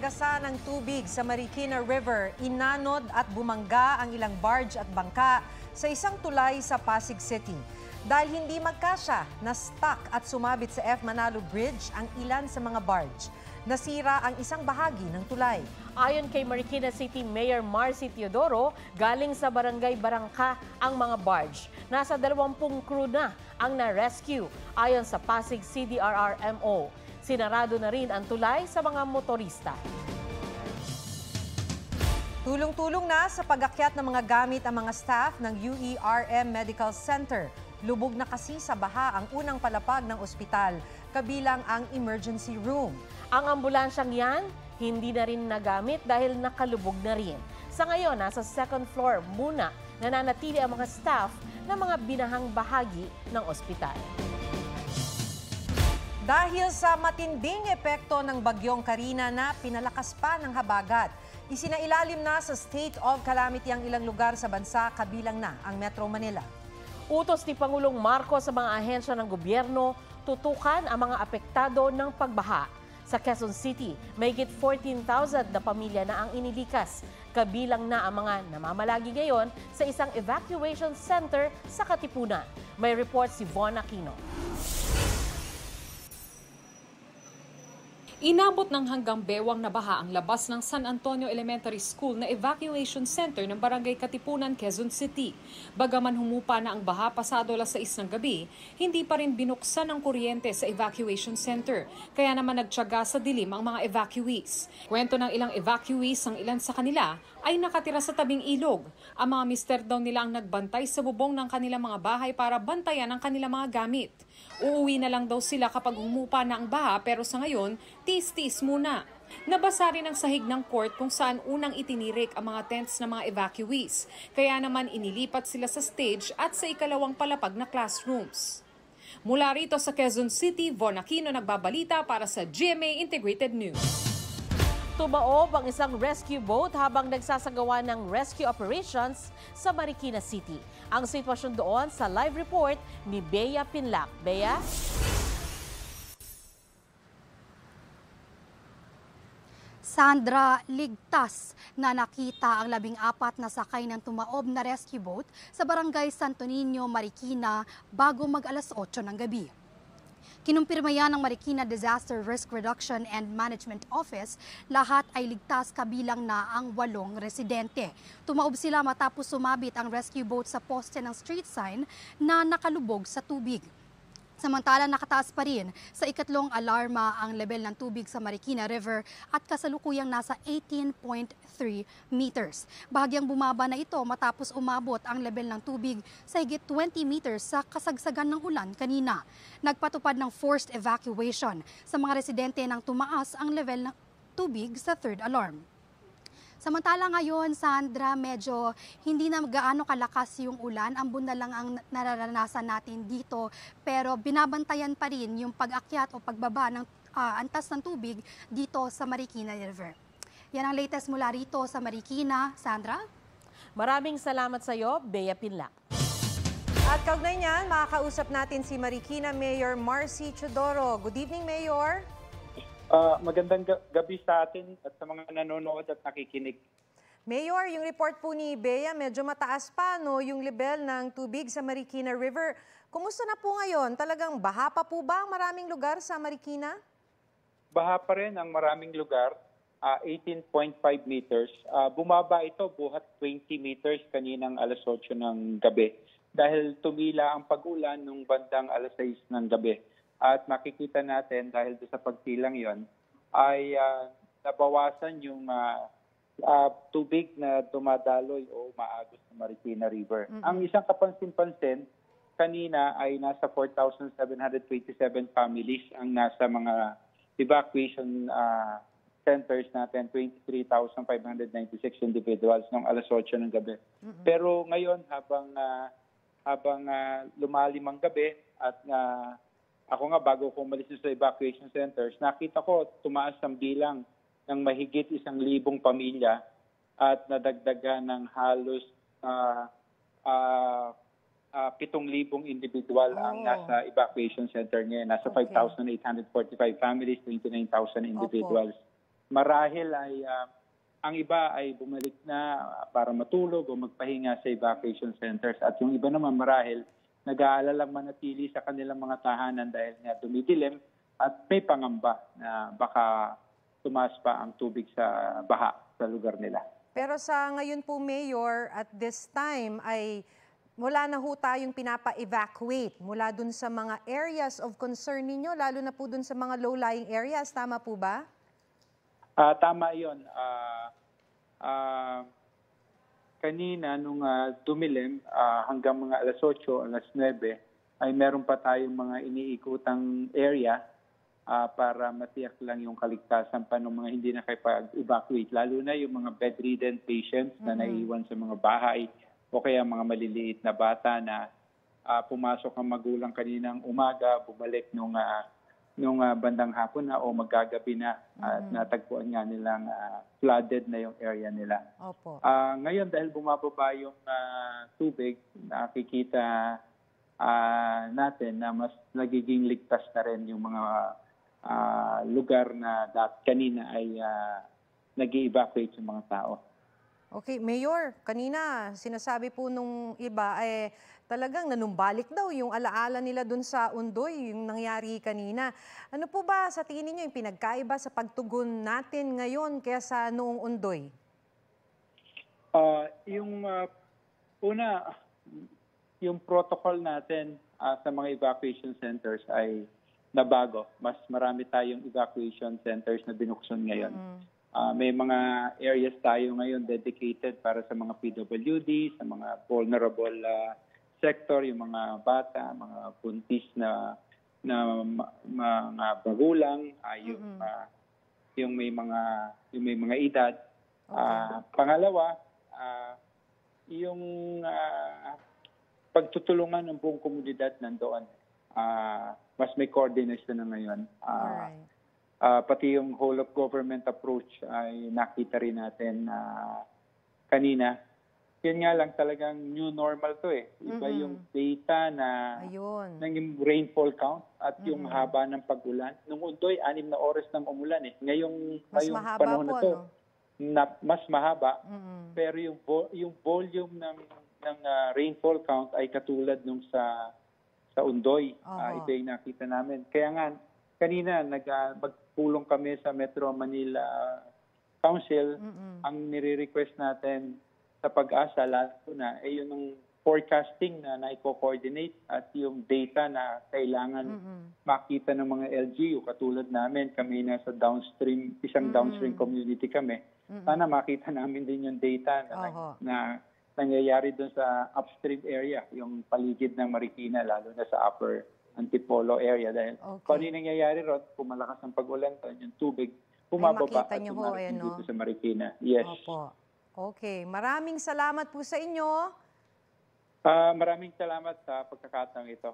Kalagasan ng tubig sa Marikina River, inanod at bumangga ang ilang barge at bangka sa isang tulay sa Pasig City. Dahil hindi magkasya, na-stuck at sumabit sa F. Manalo Bridge ang ilan sa mga barge. Nasira ang isang bahagi ng tulay. Ayon kay Marikina City Mayor Marcy Teodoro, galing sa barangay Barangka ang mga barge. Nasa 20 crew na ang na-rescue ayon sa Pasig CDRRMO. Sinarado na rin ang tulay sa mga motorista. Tulong-tulong na sa pag-akyat ng mga gamit ang mga staff ng UERM Medical Center. Lubog na kasi sa baha ang unang palapag ng ospital, kabilang ang emergency room. Ang ambulansyang yan, hindi na rin nagamit dahil nakalubog na rin. Sa ngayon, nasa second floor muna nananatili ang mga staff ng mga binahang bahagi ng ospital. Dahil sa matinding epekto ng bagyong Karina na pinalakas pa ng habagat, isinailalim na sa state of calamity ang ilang lugar sa bansa, kabilang na ang Metro Manila. Utos ni Pangulong Marcos sa mga ahensya ng gobyerno, tutukan ang mga apektado ng pagbaha. Sa Quezon City, mahigit 14,000 na pamilya na ang inilikas. Kabilang na ang mga namamalagi ngayon sa isang evacuation center sa Katipunan. May report si Von Aquino. Inabot ng hanggang bewang na baha ang labas ng San Antonio Elementary School na evacuation center ng Barangay Katipunan, Quezon City. Bagaman humupa na ang baha pasado alas 6 ng gabi, hindi pa rin binuksan ang kuryente sa evacuation center. Kaya naman nagtiyaga sa dilim ang mga evacuees. Kwento ng ilang evacuees, ang ilan sa kanila ay nakatira sa tabing ilog. Ang mga mister daw nila ang nagbantay sa bubong ng kanilang mga bahay para bantayan ang kanilang mga gamit. Uuwi na lang daw sila kapag humupa na ang baha, pero sa ngayon, tiis-tiis muna. Nabasa rin ang sahig ng court kung saan unang itinirik ang mga tents ng mga evacuees. Kaya naman inilipat sila sa stage at sa ikalawang palapag na classrooms. Mula rito sa Quezon City, Von Aquino nagbabalita para sa GMA Integrated News. Tumaob ang isang rescue boat habang nagsasagawa ng rescue operations sa Marikina City. Ang sitwasyon doon sa live report ni Bea Pinlac. Bea? Sandra, ligtas na nakita ang 14 na sakay ng tumaob na rescue boat sa Barangay Santo Niño, Marikina bago mag-alas 8 ng gabi. Kinumpirma yan ng Marikina Disaster Risk Reduction and Management Office, lahat ay ligtas kabilang na ang 8 residente. Tumaob sila matapos sumabit ang rescue boat sa poste ng street sign na nakalubog sa tubig. Samantala, nakataas pa rin sa ikatlong alarma ang level ng tubig sa Marikina River at kasalukuyang nasa 18.3 meters. Bahagyang bumaba na ito matapos umabot ang level ng tubig sa higit 20 meters sa kasagsagan ng ulan kanina. Nagpatupad ng forced evacuation sa mga residente nang tumaas ang level ng tubig sa third alarm. Samantala ngayon, Sandra, medyo hindi na gaano kalakas yung ulan. Ambon na lang ang nararanasan natin dito. Pero binabantayan pa rin yung pag-akyat o pagbaba ng antas ng tubig dito sa Marikina River. Yan ang latest mula rito sa Marikina. Sandra? Maraming salamat sa iyo, Bea Pinlac. At kaugnay niyan, makakausap natin si Marikina Mayor Marcy Teodoro. Good evening, Mayor. Magandang gabi sa atin at sa mga nanonood at nakikinig. Mayor, yung report po ni Bea, medyo mataas pa yung level ng tubig sa Marikina River. Kumusta na po ngayon? Talagang baha pa po ba ang maraming lugar sa Marikina? Baha pa rin ang maraming lugar, 18.5 meters. Bumaba ito buhat 20 meters kaninang alas 8 ng gabi dahil tumila ang pag-ulan nung bandang alas 6 ng gabi. At makikita natin dahil sa pagtilang yon ay nabawasan yung tubig na dumadaloy o umaagos sa Marikina River. Ang isang kapansin-pansin kanina ay nasa 4,727 families ang nasa mga evacuation centers natin, 23,596 individuals noong alas 8 ng gabi. Pero ngayon habang lumalim ang gabi at ako nga, bago ko umalis sa evacuation centers, nakita ko tumaas ang bilang ng mahigit 1,000 pamilya at nadagdagan ng halos 7,000 individual ang nasa evacuation center ngayon. Nasa 5,845 families, 29,000 individuals. marahil ay ang iba ay bumalik na para matulog o magpahinga sa evacuation centers at yung iba naman marahil nag-aalalang manatili sa kanilang mga tahanan dahil nga dumidilim at may pangamba na baka tumaas pa ang tubig sa baha sa lugar nila. Pero sa ngayon po, Mayor, at this time ay wala na ho tayong pinapa-evacuate mula dun sa mga areas of concern ninyo, lalo na po dun sa mga low-lying areas. Tama po ba? Tama yun. Kanina, nung dumilim, hanggang mga alas 8, alas 9, ay meron pa tayong mga iniikutang area para matiyak lang yung kaligtasan pa ng mga hindi nakapag-evacuate. Lalo na yung mga bedridden patients na naiiwan sa mga bahay o kaya mga maliliit na bata na pumasok ang magulang kaninang umaga, bumalik nung bandang hapon na o magagabi na at natagpuan nga nilang flooded na yung area nila. Opo. Ngayon dahil bumababa yung tubig, nakikita natin na mas nagiging ligtas na rin yung mga lugar na kanina ay nag-evacuate yung mga tao. Okay, Mayor, kanina sinasabi po nung iba talagang nanumbalik daw yung alaala nila dun sa Undoy, yung nangyari kanina. Ano po ba sa tingin niyo yung pinagkaiba sa pagtugon natin ngayon kaysa noong Undoy? Yung protocol natin sa mga evacuation centers ay nabago. Mas marami tayong evacuation centers na binuksan ngayon. May mga areas tayo ngayon dedicated para sa mga PWD, sa mga vulnerable sector, yung mga bata, mga buntis na mga bagulang, yung may mga edad. Pangalawa, yung pagtutulungan ng buong komunidad nandoon. Mas may coordination na ngayon. Pati yung whole of government approach ay nakita rin natin kanina. Yun nga lang talagang new normal to eh. Iba yung data ng rainfall count at yung haba ng pag-ulan. Nung Undoy, 6 na oras ng umulan eh. Ngayong panahon na to, mas mahaba. Pero yung volume ng rainfall count ay katulad nung sa Undoy. Ito yung nakita namin. Kaya nga, kanina magpulong kami sa Metro Manila Council. Ang nire-request natin sa Pag-asa, lalo na yun ang forecasting na naiko-coordinate at yung data na kailangan makita ng mga LGU. Katulad namin, kami na sa isang downstream community kami. Sana makita namin din yung data na nangyayari doon sa upstream area, yung paligid ng Marikina, lalo na sa upper Antipolo area. Dahil kung ano yung nangyayari ron, kung malakas ang pag-ulan, yung tubig, bumababa at tumarating dito sa Marikina. Yes. Opo. Okay. Maraming salamat po sa inyo. Maraming salamat sa pagkakataong ito.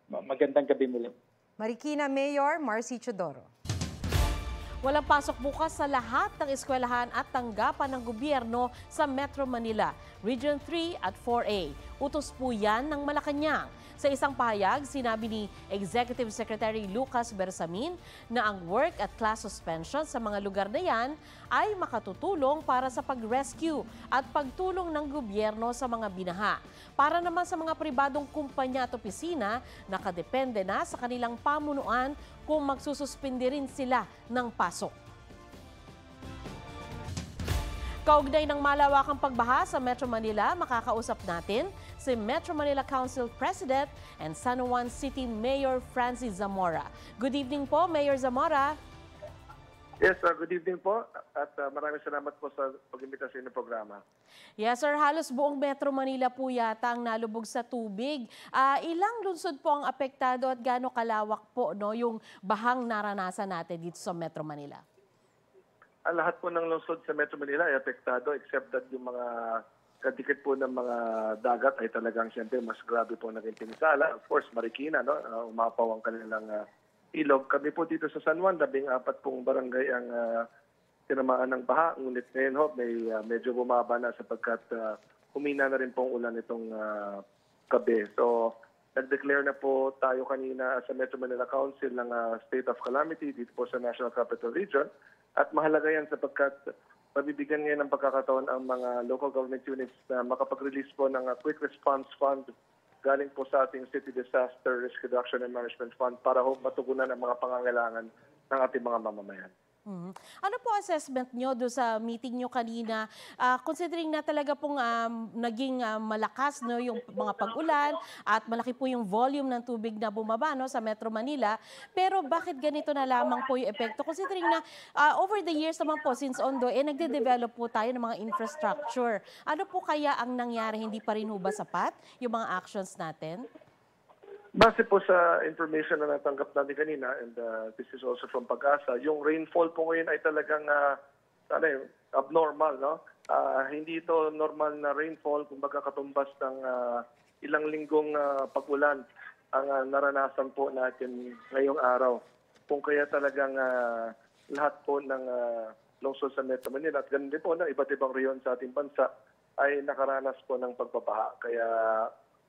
Magandang gabi muli. Marikina Mayor Marcy Chodoro. Walang pasok bukas sa lahat ng eskwelahan at tanggapan ng gobyerno sa Metro Manila, Region 3 at 4A. Utos po yan ng Malacanang. Sa isang pahayag, sinabi ni Executive Secretary Lucas Bersamin na ang work at class suspension sa mga lugar na yan ay makatutulong para sa pag-rescue at pagtulong ng gobyerno sa mga binaha. Para naman sa mga pribadong kumpanya at opisina, nakadepende na sa kanilang pamunuan kung magsususpindi rin sila ng pasok. Kaugnay ng malawakang pagbaha sa Metro Manila, makakausap natin si Metro Manila Council President and San Juan City Mayor Francis Zamora. Good evening po, Mayor Zamora. Yes, good evening po at maraming salamat po sa pag-imbita sa inyong programa. Yes sir, halos buong Metro Manila po yata ang nalubog sa tubig. Ilang lungsod po ang apektado at gaano kalawak po yung bahang naranasan natin dito sa Metro Manila? Ang lahat po ng lungsod sa Metro Manila ay apektado except that yung mga kadikit po ng mga dagat ay talagang siyempre mas grabe po naging pinsala. Of course, Marikina, umapaw ang kanilang ilog. Kami po dito sa San Juan, 14 pong barangay ang tinamaan ng baha. Ngunit ngayon may medyo bumaba na sapagkat humina na rin pong ulan itong gabi. So, nag-declare na po tayo kanina sa Metro Manila Council ng State of Calamity dito po sa National Capital Region. At mahalaga yan sapagkat mabibigyan ngayon ng pagkakataon ang mga local government units na makapag-release po ng quick response fund galing po sa ating City Disaster Risk Reduction and Management Fund para matugunan ang mga pangangailangan ng ating mga mamamayan. Ano po assessment nyo do sa meeting nyo kanina? Considering na talaga pong naging malakas no, yung mga pag-ulan at malaki po yung volume ng tubig na bumaba no, sa Metro Manila. Pero bakit ganito na lamang po yung epekto? Considering na over the years naman po, since Ondo, nagde-develop po tayo ng mga infrastructure. Ano po kaya ang nangyari? Hindi pa rin ho ba sapat yung mga actions natin? Base po sa information na natanggap natin kanina, and this is also from Pag-asa, yung rainfall po ngayon ay talagang abnormal. No? Hindi ito normal na rainfall, kumbaga katumbas ng ilang linggong pag-ulan ang naranasan po natin ngayong araw. Kung kaya talagang lahat po ng lungsod sa Metro Manila at ganun din po ng iba't ibang rehiyon sa ating bansa ay nakaranas po ng pagbabaha. Kaya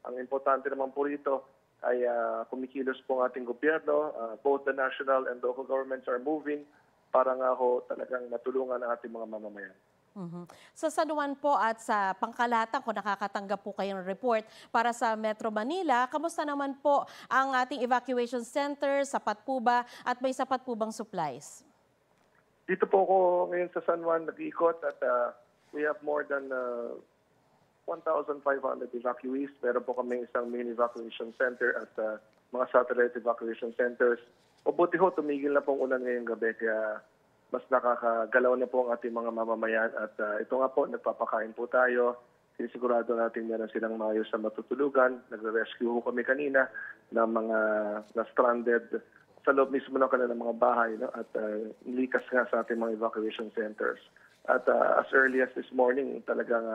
ang importante naman po rito ay kumikilos po ang ating gobyerno. Both the national and local governments are moving para nga ho talagang matulungan ang ating mga mamamayan. Sa San Juan po at sa Pangkalahatan, kung nakakatanggap po kayong report para sa Metro Manila, kamusta naman po ang ating evacuation center? Sapat po ba at may sapat po bang supplies? Dito po ako ngayon sa San Juan nag-iikot at we have more than 1,500 evacuees. Meron po kami isang main evacuation center at mga satellite evacuation centers. Mabuti ho, tumigil na pong ulan ngayong gabi kaya mas nakakagalaw na po ang ating mga mamamayan. At ito nga po, nagpapakain po tayo. Sinisigurado natin meron silang maayos sa matutulugan. Nagre-rescue ho kami kanina ng mga na-stranded sa loob mismo ng kanilang mga bahay. No? At nilikas nga sa ating mga evacuation centers. At as early as this morning, talagang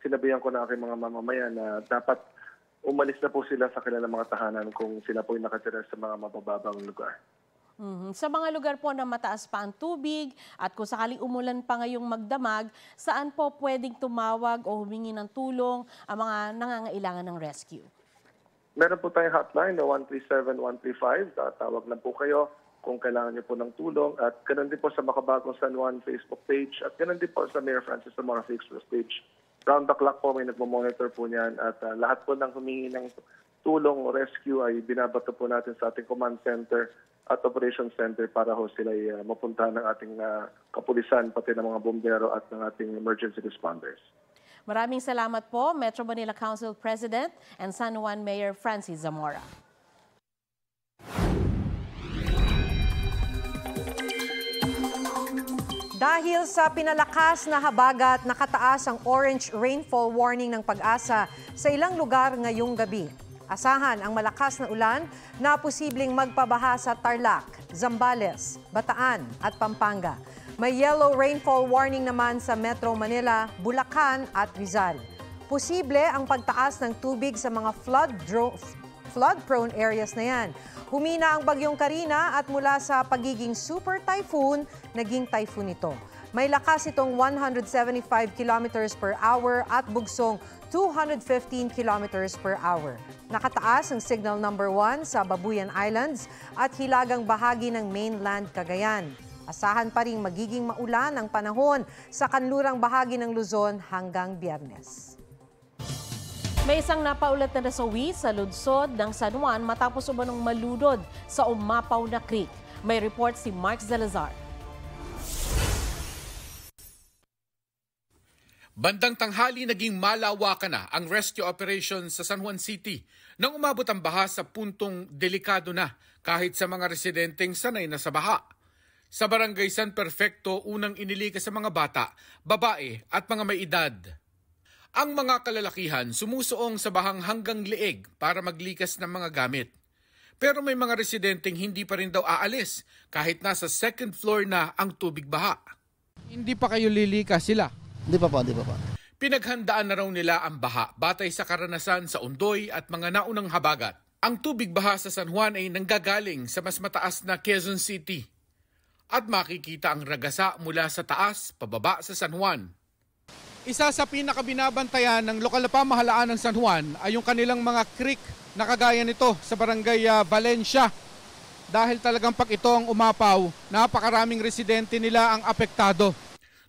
sinabihan ko na aking mga mamamayan na dapat umalis na po sila sa kanilang mga tahanan kung sila po nakatira sa mga mabababang lugar. Sa mga lugar po na mataas pa ang tubig at kung sakaling umulan pa ngayong magdamag, saan po pwedeng tumawag o humingi ng tulong ang mga nangangailangan ng rescue? Meron po tayong hotline na 137-135. Tawag lang po kayo kung kailangan niyo po ng tulong. At ganun din po sa Makabagong San Juan Facebook page at ganun din po sa Mayor Francis Zamora Facebook page. Round the clock po may nagmo-monitor po niyan at lahat po ng humingi ng tulong o rescue ay binabato po natin sa ating command center at operation center para ho sila mapuntahan ng ating kapulisan, pati ng mga bombero at ng ating emergency responders. Maraming salamat po, Metro Manila Council President and San Juan Mayor Francis Zamora. Dahil sa pinalakas na habagat, nakataas ang orange rainfall warning ng Pag-asa sa ilang lugar ngayong gabi. Asahan ang malakas na ulan na posibleng magpabaha sa Tarlac, Zambales, Bataan at Pampanga. May yellow rainfall warning naman sa Metro Manila, Bulacan at Rizal. Posible ang pagtaas ng tubig sa mga flood-prone areas na yan. Humina ang bagyong Karina at mula sa pagiging super typhoon, naging typhoon ito. May lakas itong 175 kilometers per hour at bugsong 215 kilometers per hour. Nakataas ang signal number 1 sa Babuyan Islands at hilagang bahagi ng mainland Cagayan. Asahan pa ring magiging maulan ang panahon sa kanlurang bahagi ng Luzon hanggang Biyernes. May isang napaulat na nasawi sa lungsod ng San Juan matapos umanong maludod sa umapaw na creek. May report si Mark Zalazar. Bandang tanghali naging malawakan na ang rescue operation sa San Juan City nang umabot ang baha sa puntong delikado na kahit sa mga residenteng sanay na sa baha. Sa Barangay San Perfecto, unang inilikas sa mga bata, babae at mga may edad. Ang mga kalalakihan sumusuong sa bahang hanggang leeg para maglikas ng mga gamit. Pero may mga residenteng hindi pa rin daw aalis kahit nasa second floor na ang tubig baha. Hindi pa kayo lilikas sila? Hindi pa. Pinaghandaan na raw nila ang baha batay sa karanasan sa Ondoy at mga naunang habagat. Ang tubig baha sa San Juan ay nanggagaling sa mas mataas na Quezon City. At makikita ang ragasa mula sa taas pababa sa San Juan. Isa sa pinakabinabantayan ng lokal na pamahalaan ng San Juan ay yung kanilang mga creek na kagaya nito sa Barangay Valencia. dahil talagang pag ito ang umapaw, napakaraming residente nila ang apektado.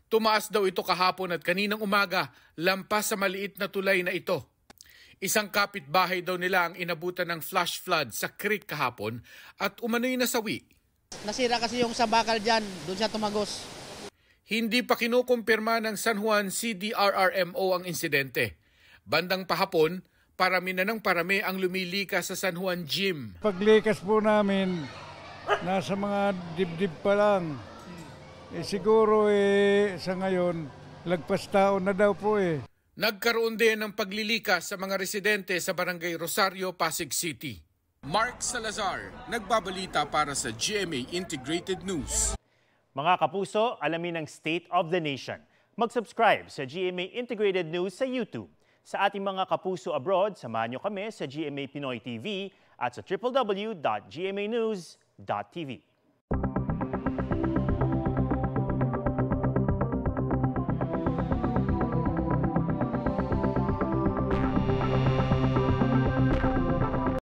Tumaas daw ito kahapon at kaninang umaga, lampas sa maliit na tulay na ito. Isang kapitbahay daw nila ang inabutan ng flash flood sa creek kahapon at umano'y nasawi. Nasira kasi yung sa bakal dyan, doon siya tumagos. Hindi pa kinukumpirma ng San Juan CDRRMO ang insidente. Bandang pahapon, parami na ng parami ang lumilikas sa San Juan Gym. Paglikas po namin, nasa mga dibdib pa lang. Siguro sa ngayon, lagpas taon na daw po . Nagkaroon din ng paglilikas sa mga residente sa Barangay Rosario, Pasig City. Mark Salazar, nagbabalita para sa GMA Integrated News. Mga kapuso, alamin ang State of the Nation. Mag-subscribe sa GMA Integrated News sa YouTube. Sa ating mga kapuso abroad, samahan niyo kami sa GMA Pinoy TV at sa www.gmanews.tv.